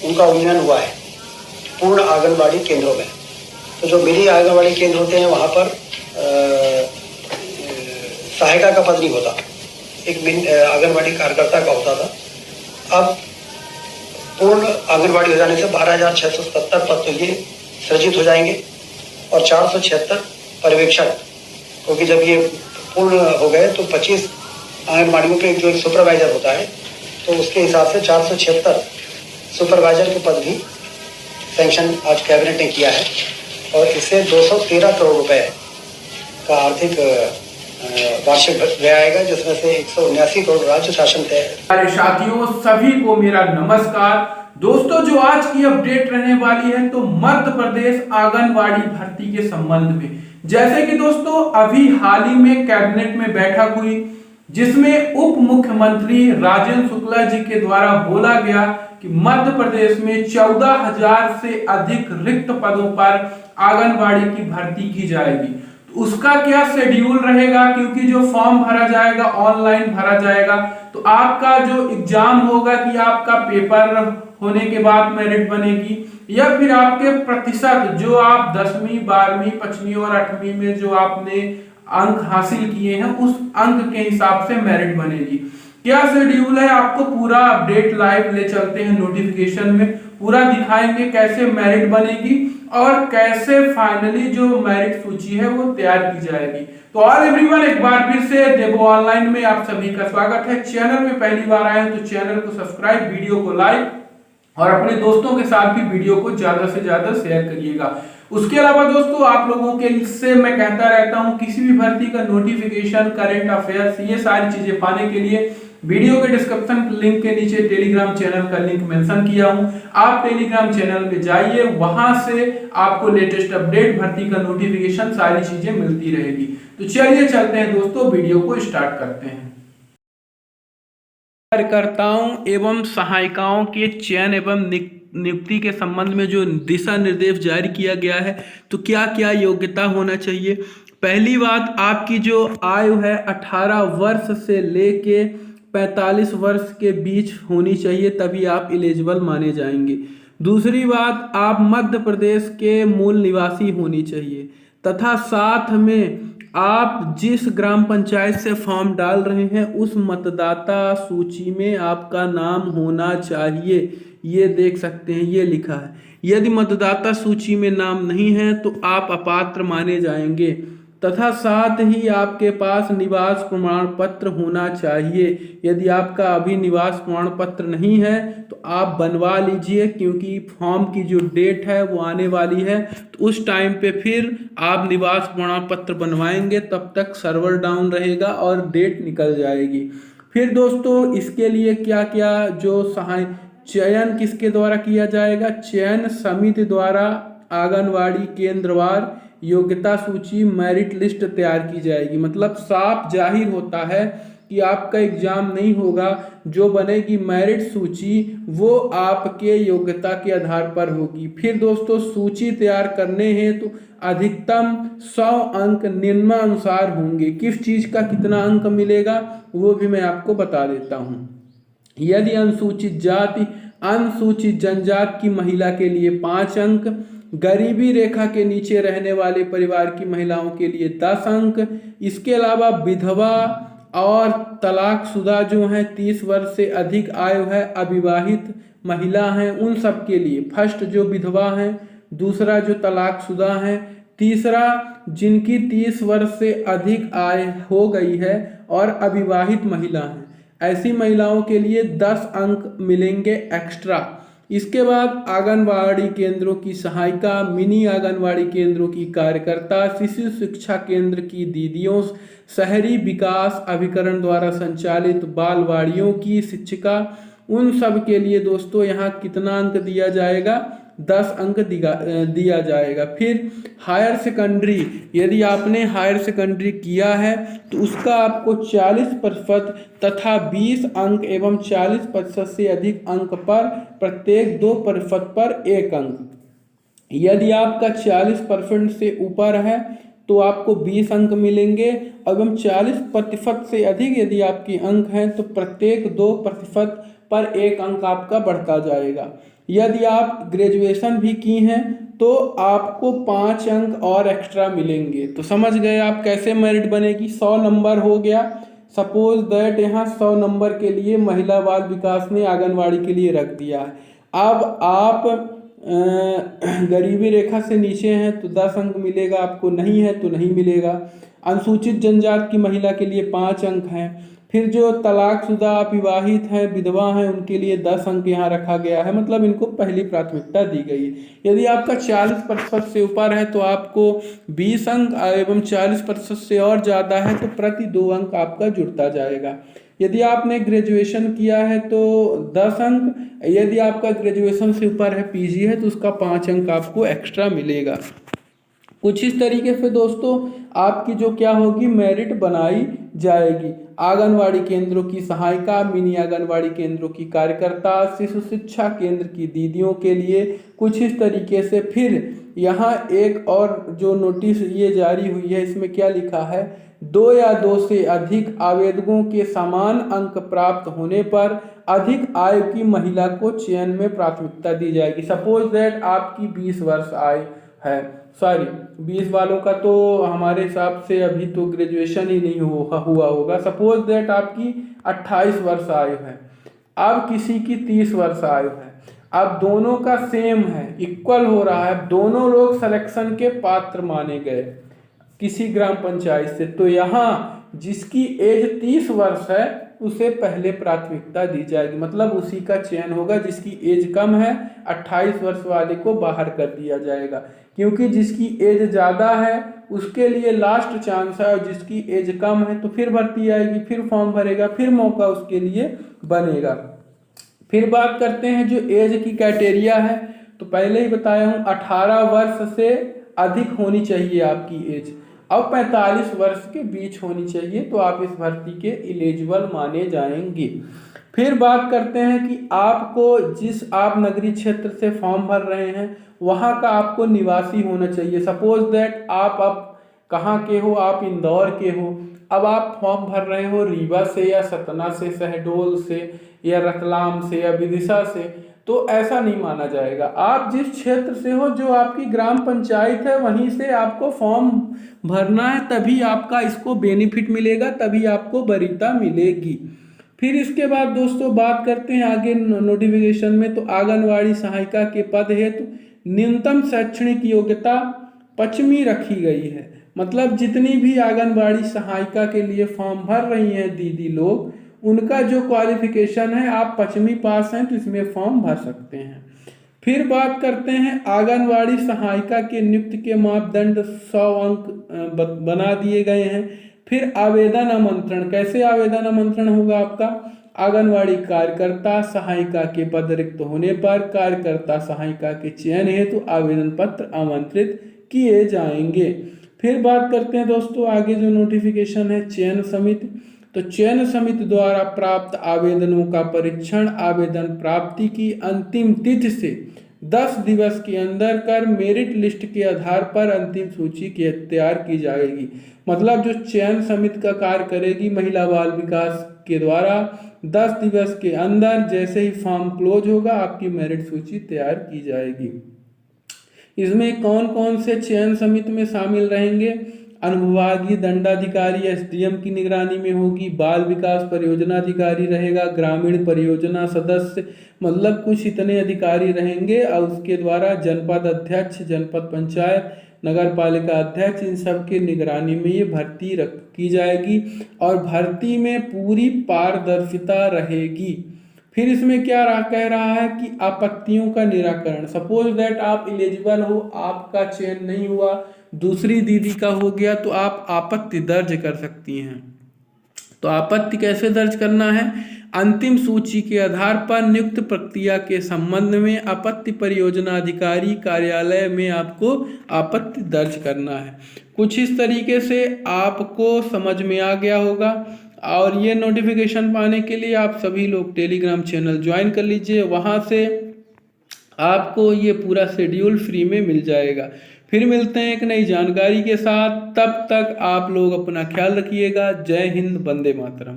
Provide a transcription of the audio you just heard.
उनका उन्नयन हुआ है पूर्ण आंगनबाड़ी केंद्रों में। तो जो मिनी आंगनबाड़ी केंद्र होते हैं वहाँ पर सहायिका का पद नहीं होता, एक आंगनबाड़ी कार्यकर्ता का होता था। अब पूर्ण आंगनबाड़ी हो जाने से 12,677 पद तो ये सृजित हो जाएंगे और 476 पर्यवेक्षण, क्योंकि जब ये पूर्ण हो गए तो 25 आंगनबाड़ियों पे जो एक सुपरवाइजर होता है, तो उसके हिसाब से 476 सुपरवाइजर के पद भी सैंक्शन आज कैबिनेट ने किया है और इससे 213 करोड़ रुपए का आर्थिक वार्षिक व्यय आएगा, जिसमें से 179 करोड़ राज्य शासन तय है। अरे साथियों, सभी को मेरा नमस्कार। दोस्तों, जो आज की अपडेट रहने वाली है तो मध्य प्रदेश आंगनवाड़ी भर्ती के संबंध में, जैसे कि दोस्तों अभी हाल ही में कैबिनेट में बैठक हुई जिसमें उप मुख्यमंत्री राजेंद्र शुक्ला जी के द्वारा बोला गया कि मध्य प्रदेश में 14,000 से अधिक रिक्त पदों पर आंगनबाड़ी की भर्ती की जाएगी। तो उसका क्या शेड्यूल रहेगा, क्योंकि जो फॉर्म भरा जाएगा ऑनलाइन भरा जाएगा, तो आपका जो एग्जाम होगा कि आपका पेपर होने के बाद मेरिट बनेगी या फिर आपके प्रतिशत जो आप 10वीं 12वीं 5वीं और 8वीं में जो आपने अंक हासिल किए हैं उस अंक के हिसाब से मेरिट बनेगी। क्या शेड्यूल है, आपको पूरा अपडेट लाइव ले चलते हैं, नोटिफिकेशन में पूरा दिखाएंगे कैसे मेरिट बनेगी और कैसे फाइनली जो मेरिट सूची है वो तैयार की जाएगी। तो ऑल एवरीवन, एक बार फिर से देवो ऑनलाइन में आप सभी का स्वागत है। चैनल में पहली बार आए हैं तो चैनल को सब्सक्राइब, वीडियो को लाइक और अपने दोस्तों के साथ भी वीडियो को ज्यादा से ज्यादा शेयर करिएगा। उसके अलावा दोस्तों, आप लोगों के से मैं कहता रहता हूं, किसी भी भर्ती का नोटिफिकेशन, करंट अफेयर्स, ये सारी चीजें पाने के लिए वीडियो के डिस्क्रिप्शन लिंक के नीचे टेलीग्राम चैनल का लिंक मेंशन किया हूं, आप टेलीग्राम चैनल पे जाइए, वहां से आपको लेटेस्ट अपडेट, भर्ती का नोटिफिकेशन, सारी चीजें मिलती रहेगी। तो चलिए चलते हैं दोस्तों, वीडियो को स्टार्ट करते हैं। कार्यकर्ताओं एवं सहायिकाओं के चयन एवं नियुक्ति के संबंध में जो दिशा निर्देश जारी किया गया है, तो क्या क्या योग्यता होना चाहिए। पहली बात, आपकी जो आयु है 18 वर्ष से लेके 45 वर्ष के बीच होनी चाहिए, तभी आप एलिजिबल माने जाएंगे। दूसरी बात, आप मध्य प्रदेश के मूल निवासी होनी चाहिए तथा साथ में आप जिस ग्राम पंचायत से फॉर्म डाल रहे हैं उस मतदाता सूची में आपका नाम होना चाहिए। ये देख सकते हैं, ये लिखा है। यदि मतदाता सूची में नाम नहीं है तो आप अपात्र माने जाएंगे तथा साथ ही आपके पास निवास प्रमाण पत्र होना चाहिए। यदि आपका अभी निवास प्रमाण पत्र नहीं है तो आप बनवा लीजिए, क्योंकि फॉर्म की जो डेट है वो आने वाली है, तो उस टाइम पे फिर आप निवास प्रमाण पत्र बनवाएंगे, तब तक सर्वर डाउन रहेगा और डेट निकल जाएगी। फिर दोस्तों, इसके लिए क्या क्या जो चयन किसके द्वारा किया जाएगा, चयन समिति द्वारा आंगनवाड़ी केंद्रवार योग्यता सूची, मेरिट लिस्ट तैयार की जाएगी। मतलब साफ जाहिर होता है कि आपका एग्जाम नहीं होगा, जो बनेगी मेरिट सूची वो आपके योग्यता के आधार पर होगी। फिर दोस्तों, सूची तैयार करने हैं तो अधिकतम 100 अंक निम्नानुसार होंगे। किस चीज का कितना अंक मिलेगा वो भी मैं आपको बता देता हूँ। यदि अनुसूचित जाति, अनुसूचित जनजाति की महिला के लिए 5 अंक, गरीबी रेखा के नीचे रहने वाले परिवार की महिलाओं के लिए 10 अंक। इसके अलावा विधवा और तलाकशुदा जो हैं, 30 वर्ष से अधिक आयु है, अविवाहित महिला हैं, उन सब के लिए, फर्स्ट जो विधवा हैं, दूसरा जो तलाकशुदा हैं, तीसरा जिनकी 30 वर्ष से अधिक आयु हो गई है और अविवाहित महिला हैं, ऐसी महिलाओं के लिए 10 अंक मिलेंगे एक्स्ट्रा। इसके बाद आंगनवाड़ी केंद्रों की सहायिका, मिनी आंगनवाड़ी केंद्रों की कार्यकर्ता, शिशु शिक्षा केंद्र की दीदियों, शहरी विकास अभिकरण द्वारा संचालित बालवाड़ियों की शिक्षिका, उन सब के लिए दोस्तों यहाँ कितना अंक दिया जाएगा, 10 अंक दिया जाएगा। फिर हायर सेकेंडरी, यदि आपने हायर सेकेंडरी किया है तो उसका आपको 40% तथा 20 अंक एवं 40% से अधिक अंक पर प्रत्येक 2% पर 1 अंक। यदि आपका 40% से ऊपर है तो आपको 20 अंक मिलेंगे। एवं 40% से अधिक यदि आपके अंक हैं तो प्रत्येक 2% पर 1 अंक आपका बढ़ता जाएगा। यदि आप ग्रेजुएशन भी की हैं तो आपको 5 अंक और एक्स्ट्रा मिलेंगे। तो समझ गए आप कैसे मेरिट बनेगी। 100 नंबर हो गया। सपोज दैट यहाँ 100 नंबर के लिए महिला बाल विकास ने आंगनवाड़ी के लिए रख दिया है। अब आप गरीबी रेखा से नीचे हैं तो 10 अंक मिलेगा, आपको नहीं है तो नहीं मिलेगा। अनुसूचित जनजाति की महिला के लिए 5 अंक हैं। फिर जो तलाकशुदा, अविवाहित हैं, विधवा हैं, उनके लिए 10 अंक यहाँ रखा गया है, मतलब इनको पहली प्राथमिकता दी गई है। यदि आपका 40% से ऊपर है तो आपको 20 अंक एवं 40% से और ज़्यादा है तो प्रति 2 अंक आपका जुड़ता जाएगा। यदि आपने ग्रेजुएशन किया है तो 10 अंक, यदि आपका ग्रेजुएशन से ऊपर है, पीजी है, तो उसका 5 अंक आपको एक्स्ट्रा मिलेगा। कुछ इस तरीके से दोस्तों आपकी जो क्या होगी, मेरिट बनाई जाएगी। आंगनवाड़ी केंद्रों की सहायिका, मिनी आंगनवाड़ी केंद्रों की कार्यकर्ता, शिशु शिक्षा केंद्र की दीदियों के लिए कुछ इस तरीके से। फिर यहाँ एक और जो नोटिस ये जारी हुई है, इसमें क्या लिखा है, 2 या 2 से अधिक आवेदकों के समान अंक प्राप्त होने पर अधिक आयु की महिला को चयन में प्राथमिकता दी जाएगी। सपोज दैट आपकी 20 वर्ष आयु है, 20 वालों का तो हमारे हिसाब से अभी तो ग्रेजुएशन ही नहीं हुआ होगा। सपोज दैट आपकी 28 वर्ष आयु है, अब किसी की 30 वर्ष आयु है, अब दोनों का सेम है, इक्वल हो रहा है, दोनों लोग सिलेक्शन के पात्र माने गए किसी ग्राम पंचायत से, तो यहाँ जिसकी एज 30 वर्ष है उसे पहले प्राथमिकता दी जाएगी, मतलब उसी का चयन होगा। जिसकी एज कम है 28 वर्ष वाले को बाहर कर दिया जाएगा, क्योंकि जिसकी एज ज़्यादा है उसके लिए लास्ट चांस है, और जिसकी एज कम है तो फिर भर्ती आएगी, फिर फॉर्म भरेगा, फिर मौका उसके लिए बनेगा। फिर बात करते हैं जो एज की क्राइटेरिया है, तो पहले ही बताया हूँ 18 वर्ष से अधिक होनी चाहिए आपकी एज, अब 45 वर्ष के बीच होनी चाहिए, तो आप इस भर्ती के एलिजिबल माने जाएंगे। फिर बात करते हैं कि आपको जिस आप नगरीय क्षेत्र से फॉर्म भर रहे हैं वहाँ का आपको निवासी होना चाहिए। सपोज दैट आप अब कहाँ के हो, आप इंदौर के हो, अब आप फॉर्म भर रहे हो रीवा से या सतना से, शहडोल से या रतलाम से या विदिशा से, तो ऐसा नहीं माना जाएगा। आप जिस क्षेत्र से हो, जो आपकी ग्राम पंचायत है, वहीं से आपको फॉर्म भरना है, तभी आपका इसको बेनिफिट मिलेगा, तभी आपको वरीयता मिलेगी। फिर इसके बाद दोस्तों बात करते हैं आगे नोटिफिकेशन में, तो आंगनवाड़ी सहायिका के पद हेतु न्यूनतम शैक्षणिक योग्यता 5वीं रखी गई है। मतलब जितनी भी आंगनवाड़ी सहायिका के लिए फॉर्म भर रही हैं दीदी लोग, उनका जो क्वालिफिकेशन है, आप 5वीं पास हैं तो इसमें फॉर्म भर सकते हैं। फिर बात करते हैं आंगनवाड़ी सहायिका के नियुक्ति के मापदंड 100 अंक बना दिए गए हैं। फिर आवेदन आमंत्रण, कैसे आवेदन आमंत्रण होगा आपका, आंगनवाड़ी कार्यकर्ता सहायिका के पद रिक्त होने पर कार्यकर्ता सहायिका के चयन हेतु आवेदन पत्र आमंत्रित किए जाएंगे। फिर बात करते हैं दोस्तों आगे जो नोटिफिकेशन है चयन समिति, तो चयन समिति द्वारा प्राप्त आवेदनों का परीक्षण आवेदन प्राप्ति की अंतिम तिथि से 10 दिवस के अंदर कर मेरिट लिस्ट के आधार पर अंतिम सूची की तैयार की जाएगी। मतलब जो चयन समिति का कार्य करेगी महिला बाल विकास के द्वारा 10 दिवस के अंदर जैसे ही फॉर्म क्लोज होगा आपकी मेरिट सूची तैयार की जाएगी। इसमें कौन कौन से चयन समिति में शामिल रहेंगे, अनुविभागीय दंडाधिकारी एसडीएम की निगरानी में होगी, बाल विकास परियोजना अधिकारी रहेगा, ग्रामीण परियोजना सदस्य, मतलब कुछ इतने अधिकारी रहेंगे, और उसके द्वारा जनपद अध्यक्ष, जनपद पंचायत, नगर पालिका अध्यक्ष, इन सब की निगरानी में ये भर्ती की जाएगी और भर्ती में पूरी पारदर्शिता रहेगी। फिर इसमें क्या कह रहा है कि आपत्तियों का निराकरण, सपोज दैट आप एलिजिबल हो, आपका चयन नहीं हुआ, दूसरी दीदी का हो गया, तो आप आपत्ति दर्ज कर सकती हैं। तो आपत्ति कैसे दर्ज करना है, अंतिम सूची के आधार पर नियुक्त प्रक्रिया के संबंध में आपत्ति परियोजना अधिकारी कार्यालय में आपको आपत्ति दर्ज करना है। कुछ इस तरीके से आपको समझ में आ गया होगा। और ये नोटिफिकेशन पाने के लिए आप सभी लोग टेलीग्राम चैनल ज्वाइन कर लीजिए, वहाँ से आपको ये पूरा शेड्यूल फ्री में मिल जाएगा। फिर फिर मिलते हैं एक नई जानकारी के साथ। तब तक आप लोग अपना ख्याल रखिएगा। जय हिंद, वंदे मातरम।